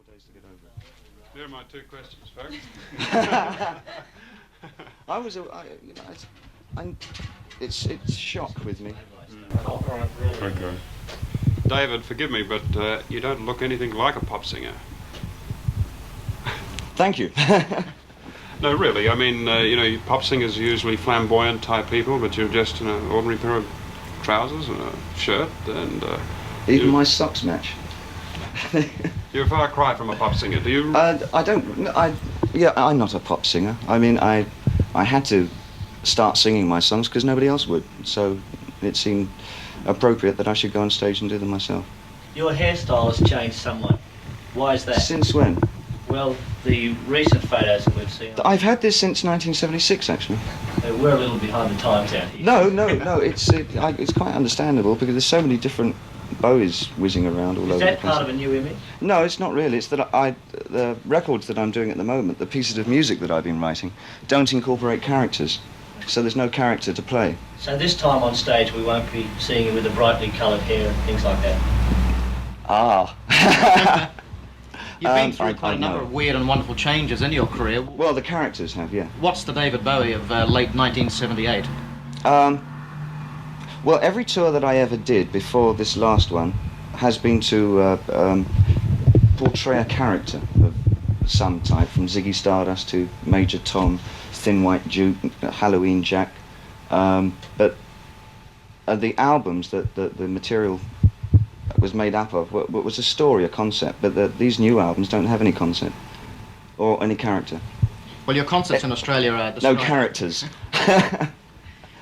4 days to get over it. There are my two questions, folks. I was, it's shock with me. Okay. David, forgive me, but you don't look anything like a pop singer. Thank you. No, really. I mean, pop singers are usually flamboyant type people, but you're just in an ordinary pair of trousers and a shirt, and Even my socks match. You're a far cry from a pop singer. Do you? I'm not a pop singer. I mean, I had to start singing my songs because nobody else would, so it seemed appropriate that I should go on stage and do them myself. Your hairstyle has changed somewhat. Why is that? Since when? Well, the recent photos that we've seen. I've had this since 1976, actually. We're a little behind the times out here. No. It's quite understandable because there's so many different Bowies whizzing around all over the place. Is that part of a new image? No, it's not really. It's that the records that I'm doing at the moment, the pieces of music that I've been writing, don't incorporate characters. So there's no character to play. So this time on stage we won't be seeing you with the brightly coloured hair and things like that? Ah. You've been through quite a number of weird and wonderful changes in your career. Well, the characters have, yeah. What's the David Bowie of late 1978? Well, every tour that I ever did before this last one has been to portray a character of some type, from Ziggy Stardust to Major Tom, Thin White Duke, Halloween Jack. But the albums that the material was made up of was a story, a concept, but these new albums don't have any concept or any character. Well, your concerts in Australia are no characters.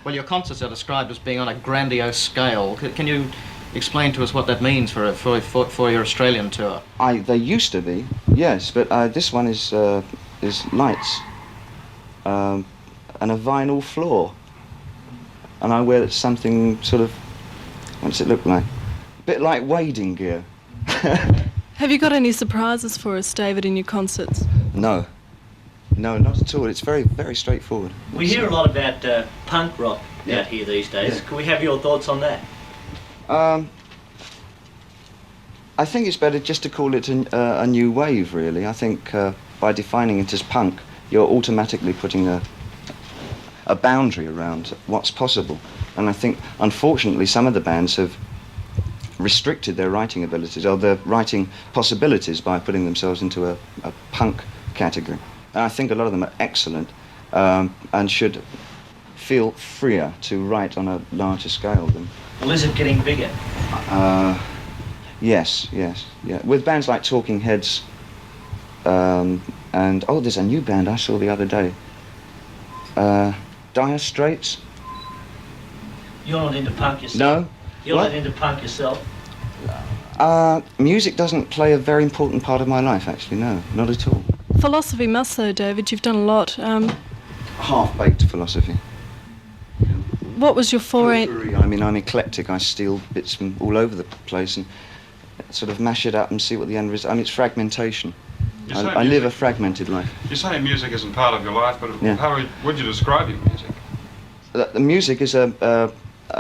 Well, your concerts are described as being on a grandiose scale. Can you explain to us what that means for your Australian tour? They used to be, yes, but this one is lights and a vinyl floor, and I wear something sort of, what's it look like? A bit like wading gear. Have you got any surprises for us, David, in your concerts? No, not at all. It's very, very straightforward. We hear a lot about punk rock out here these days. Yeah. Can we have your thoughts on that? I think it's better just to call it a new wave, really. I think by defining it as punk, you're automatically putting a boundary around what's possible. And I think, unfortunately, some of the bands have restricted their writing abilities or their writing possibilities by putting themselves into a punk category. And I think a lot of them are excellent and should feel freer to write on a larger scale than... Well, is it getting bigger? Yes. With bands like Talking Heads and, there's a new band I saw the other day. Dire Straits. You're not into punk yourself? No. You're What? not into punk yourself? Music doesn't play a very important part of my life, actually, no, not at all. Philosophy must, though, David. You've done a lot. Half-baked philosophy. What was your foray? I mean, I'm eclectic. I steal bits from all over the place and sort of mash it up and see what the end result. I mean, it's fragmentation. I live a fragmented life. You say music isn't part of your life, but Yeah. how would you describe your music? The music is a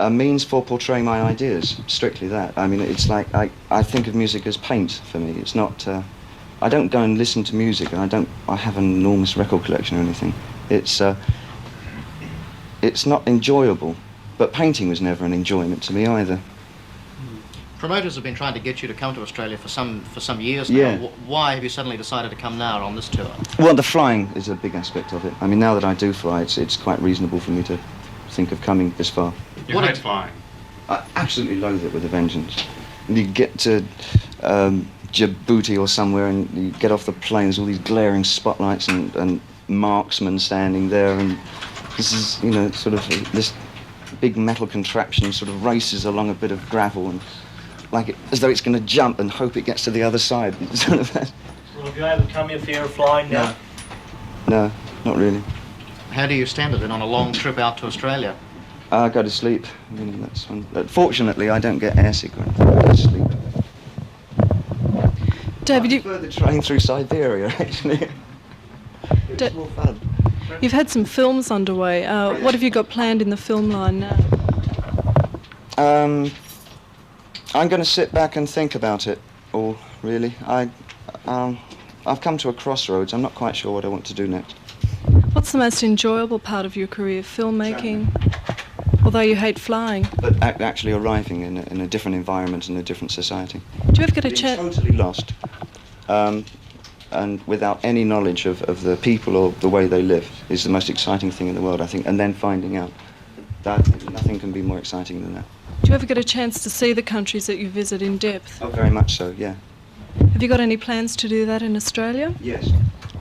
means for portraying my ideas, strictly that. I mean, it's like, I think of music as paint for me. It's not, I don't go and listen to music, and I have an enormous record collection or anything. It's not enjoyable, but painting was never an enjoyment to me either. Promoters have been trying to get you to come to Australia for some years now. Yeah. Why have you suddenly decided to come now on this tour? Well, the flying is a big aspect of it. I mean, now that I do fly, it's quite reasonable for me to think of coming this far. You hate flying. I absolutely loathe it with a vengeance. You get to Djibouti or somewhere and you get off the plane, there's all these glaring spotlights and marksmen standing there, and this is, sort of this big metal contraption sort of races along a bit of gravel and as though it's going to jump and hope it gets to the other side. Sort of that. Well, have you overcome your fear of flying now? No, not really. How do you stand it then on a long trip out to Australia? I go to sleep. That's one. Fortunately, I don't get airsick or anything. I go to sleep. David, I prefer the train through Siberia, actually. It's more fun. you've had some films underway. What have you got planned in the film line now? I'm going to sit back and think about it all, really. I've come to a crossroads. I'm not quite sure what I want to do next. What's the most enjoyable part of your career? Filmmaking? Although you hate flying. But actually arriving in a different environment and a different society. Do you ever get a Being chance? totally lost, and without any knowledge of the people or the way they live is the most exciting thing in the world, I think. And then finding out that nothing can be more exciting than that. Do you ever get a chance to see the countries that you visit in depth? Oh, very much so, yeah. Have you got any plans to do that in Australia? Yes.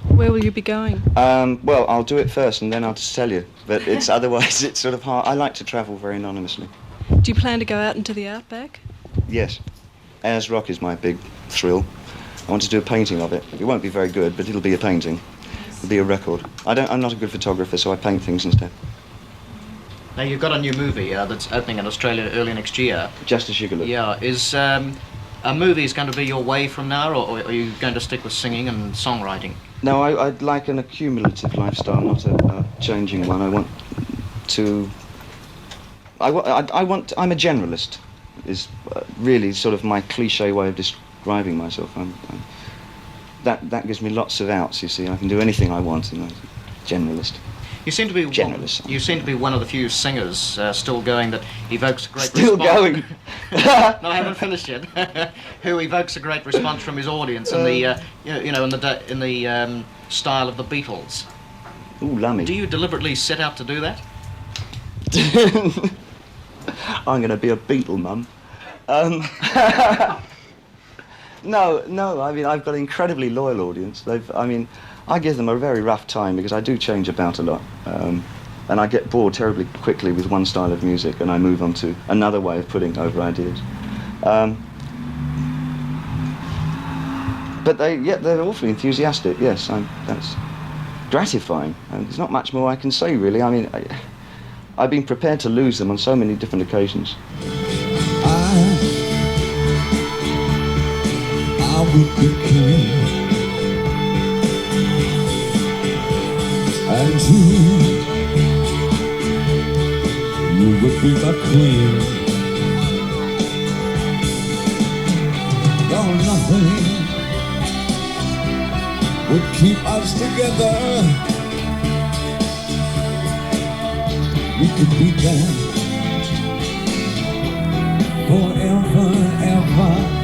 Where will you be going? Well, I'll do it first and then I'll just tell you. But it's otherwise it's sort of hard. I like to travel very anonymously. Do you plan to go out into the outback? Yes. Ayers Rock is my big thrill. I want to do a painting of it. It won't be very good, but it'll be a painting. It'll be a record. I'm not a good photographer, so I paint things instead. Now, you've got a new movie that's opening in Australia early next year. Just a Sugarloaf. Yeah, is a movie is going to be your way from now, or are you going to stick with singing and songwriting? No, I'd like an accumulative lifestyle, not a changing one. I want to... I'm a generalist, is really sort of my cliche way of describing myself. That gives me lots of outs, you see. I can do anything I want, generalist. You seem to be Generalist. You seem to be one of the few singers still going that evokes a great Still response. going? No, I haven't finished yet. Who evokes a great response from his audience in the in the style of the Beatles. Ooh, lummy. Do you deliberately set out to do that? I'm going to be a Beatle, Mum. No. I mean, I've got an incredibly loyal audience. I give them a very rough time because I do change about a lot. And I get bored terribly quickly with one style of music and I move on to another way of putting over ideas. But they're awfully enthusiastic, yes. That's gratifying. And there's not much more I can say, really. I mean, I've been prepared to lose them on so many different occasions. I would be king, and you would be my queen. Though nothing would keep us together, we could be there forever, ever.